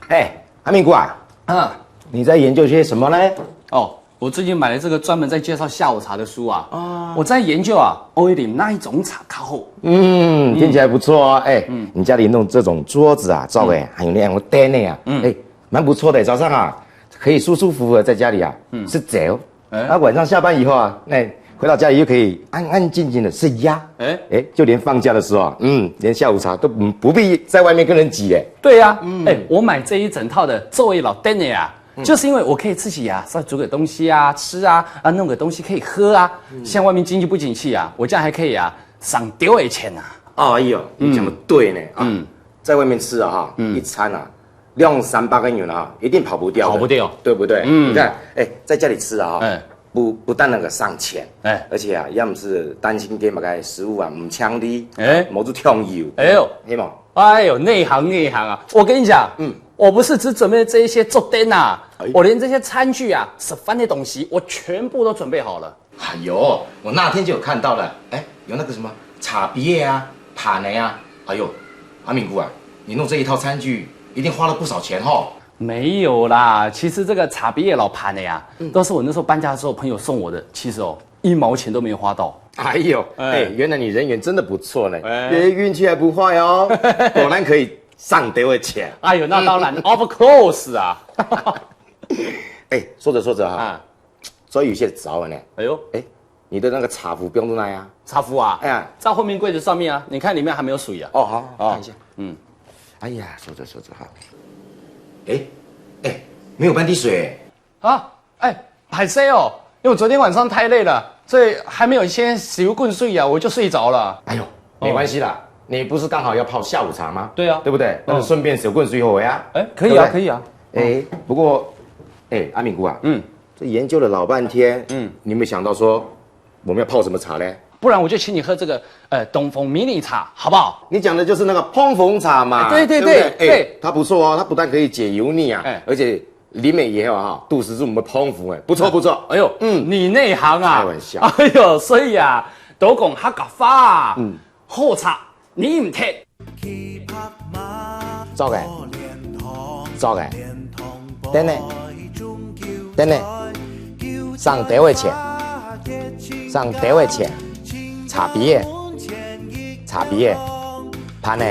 哎，阿明姑啊，你在研究些什么呢？哦，我最近买了这个专门在介绍下午茶的书啊。我在研究欧一点那一种茶靠后。听起来不错哦。哎，你家里弄这种桌子啊，照哎，还有那样的灯呢啊，哎，蛮不错的。早上啊，可以舒舒服服的在家里啊，吃粥。啊，晚上下班以后啊，那回到家里又可以安安静静的吃鸭。就连放假的时候啊，连下午茶都不必在外面跟人挤哎。对呀，我买这一整套的作为老灯的就是因为我可以自己稍微煮个东西吃弄个东西可以喝像外面经济不景气我这样还可以省丢的钱哎呦，你讲的对呢在外面吃一餐2、300个元一定跑不掉，对不对？你看，在家里吃不但那个省钱，而且要么是担心点个食物唔呛的，冇做香油，黑嘛？哎呦，内行我跟你讲，我不是只准备这一些做灯我连这些餐具吃饭的东西，我全部都准备好了。哎呦，我那天就有看到了，有那个什么茶叶盘哎呦，阿敏姑你弄这一套餐具一定花了不少钱哦。没有啦，其实这个茶叶老盘的都是我那时候搬家的时候朋友送我的，其实1毛钱都没有花到。哎呦，原来你人缘真的不错呢，运气还不坏哦，果然可以上得位钱。哎呦，那当然，of course 说着所以有些早了呢。哎呦，你的那个茶壶不用那样。茶壶在后面柜子上面你看里面还没有水哦，好，看一下。哎呀，说着哈。没有半滴水海 C 因为我昨天晚上太累了，所以还没有先洗棍睡我就睡着了。哎呦，没关系啦，你不是刚好要泡下午茶吗？对啊，对不对？那就顺便洗棍睡后可以可以不过阿敏姑这研究了老半天你有没有想到说我们要泡什么茶呢？不然我就请你喝这个东风迷你茶，好不好？你讲的就是那个烹风茶嘛。对，它不错它不但可以解油腻而且里面也有杜氏是我们烹服不错。哎呦，你内行开玩笑。哎呦，所以都讲客家话好茶你唔聽。走嘅，等呢，上得位錢，茶鼻嘅，盤呢。